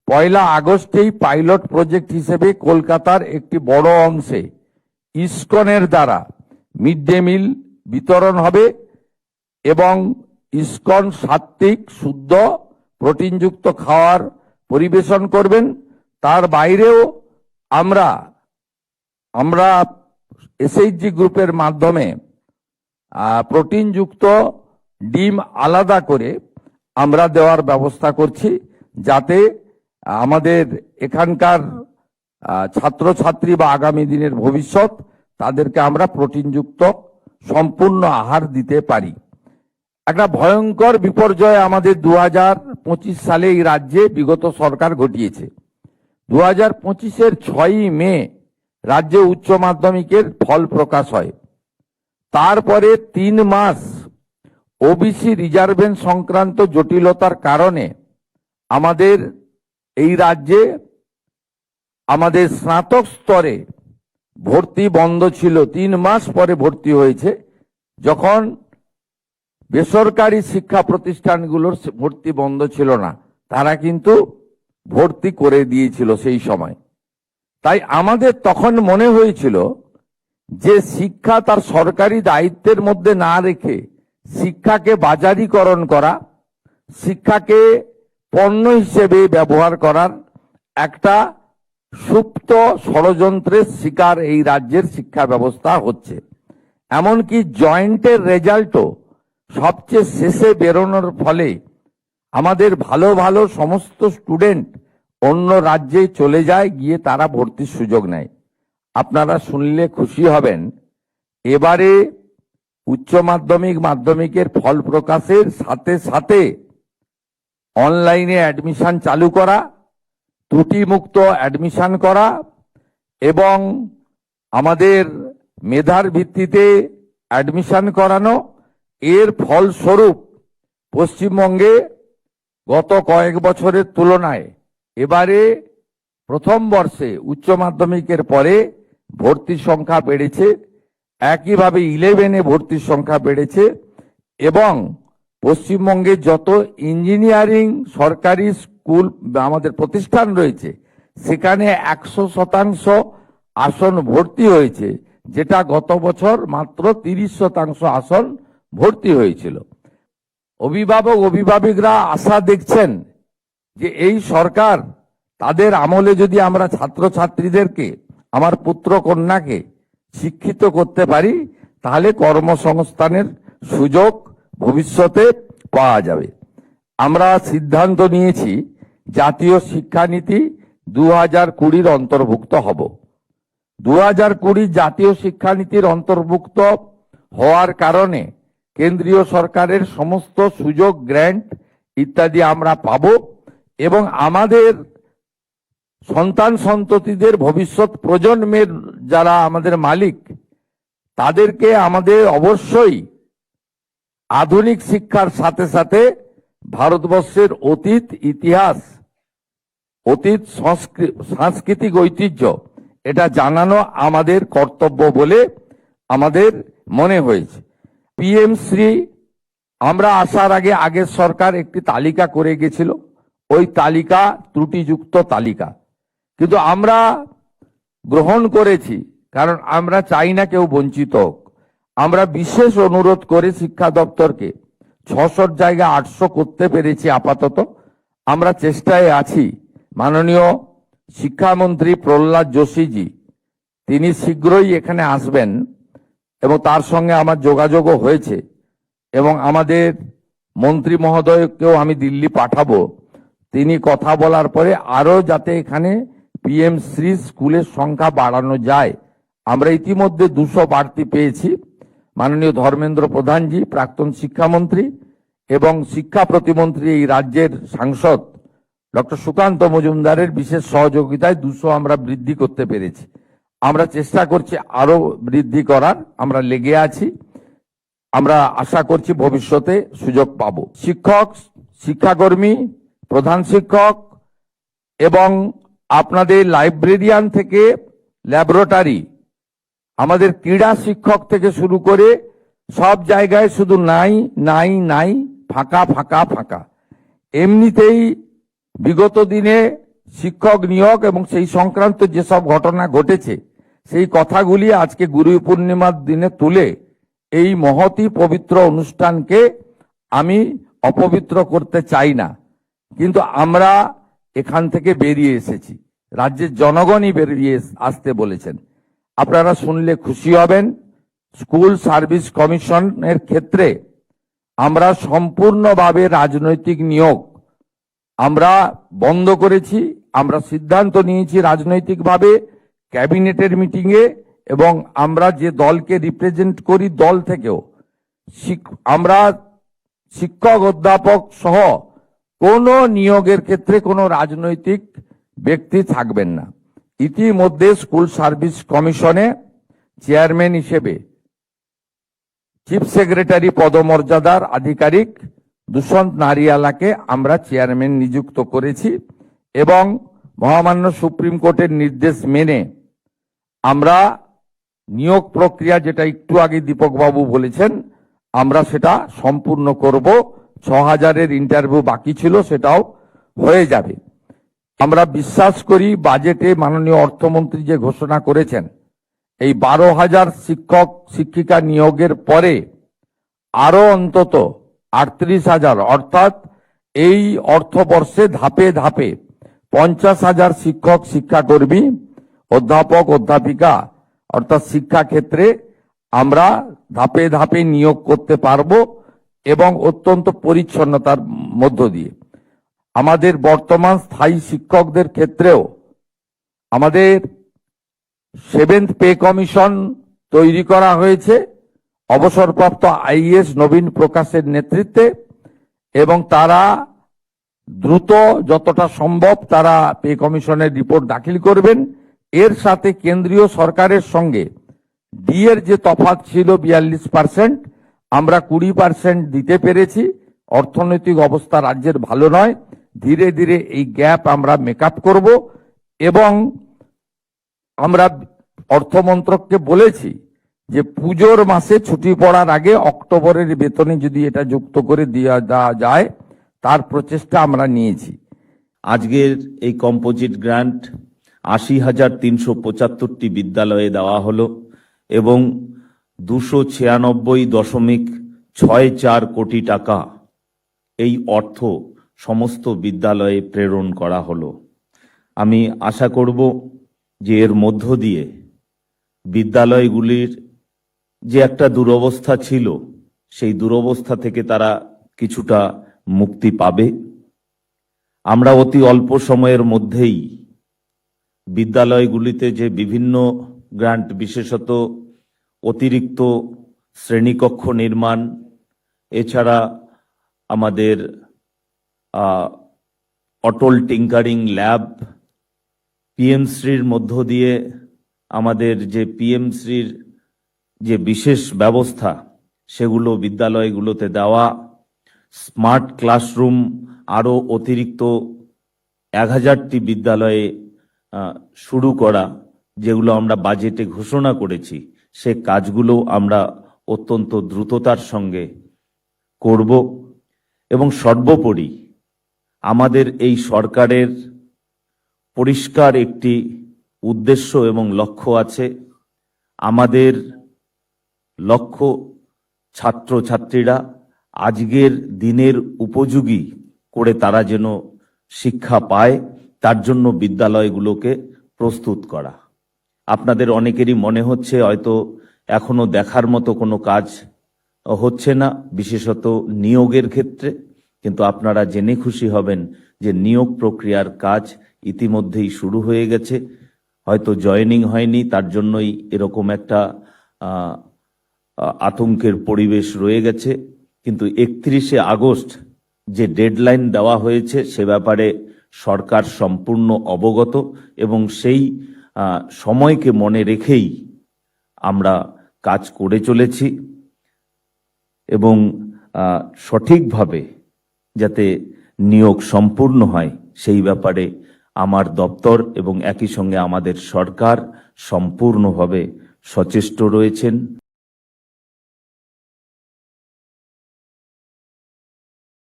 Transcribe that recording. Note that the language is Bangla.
1 আগস্টেই পাইলট প্রজেক্ট হিসেবে কলকাতার একটি বড় অংশে ইসকনের দ্বারা মিড ডে মিল বিতরণ হবে এবং ইসকন সাত্ত্বিক শুদ্ধ প্রোটিনযুক্ত খাবার পরিবেশন করবেন। তার বাইরেও আমরা এসএইচজি গ্রুপের মাধ্যমে প্রোটিনযুক্ত ডিম আলাদা করে আমরা দেওয়ার ব্যবস্থা করছি, যাতে আমাদের এখানকার ছাত্রছাত্রী বা আগামী দিনের ভবিষ্যৎ তাদেরকে আমরা প্রোটিনযুক্ত সম্পূর্ণ আহার দিতে পারি। একটা ভয়ঙ্কর বিপর্যয় আমাদের 2025 সালে এই রাজ্যে বিগত সরকার ঘটিয়েছে। 2025-এর 6ই মে রাজ্যে উচ্চ মাধ্যমিকের ফল প্রকাশ হয়। তারপরে 3 মাস ওবিসি রিজার্ভেশন সংক্রান্ত জটিলতার কারণে আমাদের এই রাজ্যে আমাদের স্নাতক স্তরে ভর্তি বন্ধ ছিল। 3 মাস পরে ভর্তি হয়েছে, যখন বেসরকারি শিক্ষা প্রতিষ্ঠানগুলোর ভর্তি বন্ধ ছিল না, তারা কিন্তু ভর্তি করে দিয়েছিল সেই সময়। তাই আমাদের তখন মনে হয়েছিল যে শিক্ষা তার সরকারি দায়িত্বের মধ্যে না রেখে শিক্ষাকে বাজারিকরণ করা, শিক্ষাকে পণ্য হিসেবে ব্যবহার করার একটা সুপ্ত ষড়যন্ত্রের শিকার এই রাজ্যের শিক্ষা ব্যবস্থা হচ্ছে। এমনকি জয়েন্টের রেজাল্টও সবচেয়ে শেষে বেরোনোর ফলে আমাদের ভালো ভালো সমস্ত স্টুডেন্ট অন্য রাজ্যে চলে যায়, গিয়ে তারা ভর্তির সুযোগ নেয়। আপনারা শুনলে খুশি হবেন, এবারে উচ্চ মাধ্যমিক মাধ্যমিকের ফল প্রকাশের সাথে সাথে অনলাইনে অ্যাডমিশন চালু করা, ত্রুটিমুক্ত অ্যাডমিশন করা এবং আমাদের মেধার ভিত্তিতে অ্যাডমিশন করানো। এর ফলস্বরূপ পশ্চিমবঙ্গে গত কয়েক বছরের তুলনায় এবারে প্রথম বর্ষে উচ্চ মাধ্যমিকের পরে ভর্তির সংখ্যা বেড়েছে, একইভাবে 11-এ ভর্তির সংখ্যা বেড়েছে এবং পশ্চিমবঙ্গে যত ইঞ্জিনিয়ারিং সরকারি স্কুল আমাদের প্রতিষ্ঠান রয়েছে সেখানে 100% আসন ভর্তি হয়েছে, যেটা গত বছর মাত্র 30% আসন ভর্তি হয়েছিল। অভিভাবকরা আশা দেখছেন যে এই সরকার তাদের আমলে যদি আমরা ছাত্রছাত্রীদেরকে, আমার পুত্র কন্যাকে শিক্ষিত করতে পারি, তাহলে কর্মসংস্থানের সুযোগ ভবিষ্যতে পাওয়া যাবে। আমরা সিদ্ধান্ত নিয়েছি জাতীয় শিক্ষানীতি 2020-র অন্তর্ভুক্ত হব। 2020 জাতীয় শিক্ষানীতির অন্তর্ভুক্ত হওয়ার কারণে কেন্দ্রীয় সরকারের সমস্ত সুযোগ, গ্র্যান্ট ইত্যাদি আমরা পাব এবং আমাদের সন্তান সন্ততিদের ভবিষ্যৎ প্রজন্মের যারা আমাদের মালিক, তাদেরকে আমাদের অবশ্যই আধুনিক শিক্ষার সাথে সাথে ভারতবর্ষের অতীত ইতিহাস, অতীত সাংস্কৃতিক ঐতিহ্য এটা জানানো আমাদের কর্তব্য বলে আমাদের মনে হয়েছে। পিএম শ্রী আমরা আসার আগে আগের সরকার একটি তালিকা করে গেছিল, ওই তালিকা ত্রুটিযুক্ত তালিকা, কিন্তু আমরা গ্রহণ করেছি, কারণ আমরা চাই না কেউ বঞ্চিত হোক। আমরা বিশেষ অনুরোধ করে শিক্ষা দপ্তরকে 600 জায়গায় 800 করতে পেরেছি আপাতত। আমরা চেষ্টায় আছি। মাননীয় শিক্ষামন্ত্রী প্রহ্লাদ যোশীজি তিনি শীঘ্রই এখানে আসবেন এবং তার সঙ্গে আমার যোগাযোগও হয়েছে এবং আমাদের মন্ত্রী মহোদয়কেও আমি দিল্লি পাঠাবো। তিনি কথা বলার পরে আরো যাতে এখানে পিএম শ্রী স্কুলের সংখ্যা বাড়ানো যায়। আমরা ইতিমধ্যে 200 বাড়তি পেয়েছি। মাননীয় ধর্মেন্দ্র প্রধানজি, প্রাক্তন শিক্ষামন্ত্রী এবং শিক্ষা প্রতিমন্ত্রী এই রাজ্যের সাংসদ ডক্টর সুকান্ত মজুমদারের বিশেষ সহযোগিতায় 200 আমরা বৃদ্ধি করতে পেরেছি। আমরা চেষ্টা করছি আরো বৃদ্ধি করার, আমরা লেগে আছি। আমরা আশা করছি ভবিষ্যতে সুযোগ পাব। শিক্ষক, শিক্ষাকর্মী, প্রধান শিক্ষক এবং আপনাদের লাইব্রেরিয়ান থেকে ল্যাবরেটরি, আমাদের ক্রীড়া শিক্ষক থেকে শুরু করে সব জায়গায় শুধু নাই নাই নাই, ফাঁকা ফাঁকা ফাঁকা। এমনিতেই বিগত দিনে শিক্ষক নিয়োগ এবং সেই সংক্রান্ত যেসব ঘটনা ঘটেছে সেই কথাগুলি আজকে গুরু পূর্ণিমার দিনে তুলে এই মহতি পবিত্র অনুষ্ঠানকে আমি অপবিত্র করতে চাই না, কিন্তু আমরা এখান থেকে বেরিয়ে এসেছি, রাজ্যের জনগণই বেরিয়ে আসতে বলেছেন। আপনারা শুনলে খুশি হবেন, স্কুল সার্ভিস কমিশনের ক্ষেত্রে আমরা সম্পূর্ণভাবে রাজনৈতিক নিয়োগ আমরা বন্ধ করেছি। আমরা সিদ্ধান্ত নিয়েছি রাজনৈতিকভাবে ক্যাবিনেটের মিটিংয়ে, এবং আমরা যে দলকে রিপ্রেজেন্ট করি দল থেকেও আমরা শিক্ষক অধ্যাপক সহ কোনো নিয়োগের ক্ষেত্রে কোনো রাজনৈতিক ব্যক্তি থাকবেন না। ইতিমধ্যে স্কুল সার্ভিস কমিশনে চেয়ারম্যান হিসেবে চিফ সেক্রেটারি পদমর্যাদার আধিকারিক দুষ্যন্ত নারিয়ালাকে আমরা চেয়ারম্যান নিযুক্ত করেছি, এবং মহামান্য সুপ্রিম কোর্টের নির্দেশ মেনে আমরা নিয়োগ প্রক্রিয়া, যেটা একটু আগে দীপকবাবু বলেছেন, আমরা সেটা সম্পূর্ণ করব। ৬,০০০-এর ইন্টারভিউ বাকি ছিল, সেটাও হয়ে যাবে। আমরা বিশ্বাস করি বাজেটে মাননীয় অর্থমন্ত্রী যে ঘোষণা করেছেন এই ১২,০০০ শিক্ষক শিক্ষিকা নিয়োগের পরে আরো অন্তত ৩৮,০০০, অর্থাৎ এই অর্থবর্ষে ধাপে ধাপে ৫০,০০০ শিক্ষক শিক্ষাকর্মী অধ্যাপক অধ্যাপিকা অর্থাৎ শিক্ষা ক্ষেত্রে আমরা ধাপে ধাপে নিয়োগ করতে পারবো, এবং অত্যন্ত পরিচ্ছন্নতার মধ্য দিয়ে। আমাদের বর্তমান স্থায়ী শিক্ষকদের ক্ষেত্রেও আমাদের 7th পে কমিশন তৈরি করা হয়েছে অবসরপ্রাপ্ত আইএএস নবীন প্রকাশের নেতৃত্বে, এবং তারা দ্রুত যতটা সম্ভব তারা পে কমিশনের রিপোর্ট দাখিল করবেন। এর সাথে কেন্দ্রীয় সরকারের সঙ্গে ডিএর যে তফাৎ ছিল 42%, আমরা 20% দিতে পেরেছি। অর্থনৈতিক অবস্থা রাজ্যের ভালো নয়, ধীরে ধীরে এই গ্যাপ আমরা মেকআপ করব, এবং আমরা অর্থমন্ত্রককে বলেছি যে পুজোর মাসে ছুটি পড়ার আগে অক্টোবরের বেতনে যদি এটা যুক্ত করে দেওয়া যায় তার প্রচেষ্টা আমরা নিয়েছি। আজকের এই কম্পোজিট গ্রান্ট ৮০,৩৭৫টি বিদ্যালয়ে দেওয়া হলো, এবং ২৯৬.৬৪ কোটি টাকা এই অর্থ সমস্ত বিদ্যালয়ে প্রেরণ করা হলো। আমি আশা করব যে এর মধ্য দিয়ে বিদ্যালয়গুলির যে একটা দুরবস্থা ছিল সেই দুরবস্থা থেকে তারা কিছুটা মুক্তি পাবে। আমরা অতি অল্প সময়ের মধ্যেই বিদ্যালয়গুলিতে যে বিভিন্ন গ্রান্ট, বিশেষত অতিরিক্ত শ্রেণীকক্ষ নির্মাণ, এছাড়া আমাদের অটল টিঙ্কারিং ল্যাব, পিএমশ্রীর মধ্য দিয়ে আমাদের যে পিএমশ্রীর যে বিশেষ ব্যবস্থা সেগুলো বিদ্যালয়গুলোতে দেওয়া, স্মার্ট ক্লাসরুম আরও অতিরিক্ত ১,০০০টি বিদ্যালয়ে শুরু করা, যেগুলো আমরা বাজেটে ঘোষণা করেছি, সে কাজগুলো আমরা অত্যন্ত দ্রুততার সঙ্গে করব। এবং সর্বোপরি আমাদের এই সরকারের পরিষ্কার একটি উদ্দেশ্য এবং লক্ষ্য আছে। আমাদের লক্ষ্য ছাত্রছাত্রীরা আজকের দিনের উপযোগী করে তারা যেন শিক্ষা পায়, তার জন্য বিদ্যালয়গুলোকে প্রস্তুত করা। আপনাদের অনেকেরই মনে হচ্ছে হয়তো এখনো দেখার মতো কোনো কাজ হচ্ছে না, বিশেষত নিয়োগের ক্ষেত্রে, কিন্তু আপনারা জেনে খুশি হবেন যে নিয়োগ প্রক্রিয়ার কাজ ইতিমধ্যেই শুরু হয়ে গেছে। হয়তো জয়েনিং হয়নি, তার জন্যই এরকম একটা আতঙ্কের পরিবেশ রয়ে গেছে, কিন্তু 31শে আগস্ট যে ডেডলাইন দেওয়া হয়েছে সে ব্যাপারে সরকার সম্পূর্ণ অবগত, এবং সেই সময়কে মনে রেখেই আমরা কাজ করে চলেছি, এবং সঠিকভাবে যাতে নিয়োগ সম্পূর্ণ হয় সেই ব্যাপারে আমার দপ্তর এবং একই সঙ্গে আমাদের সরকার সম্পূর্ণভাবে সচেষ্ট রয়েছেন।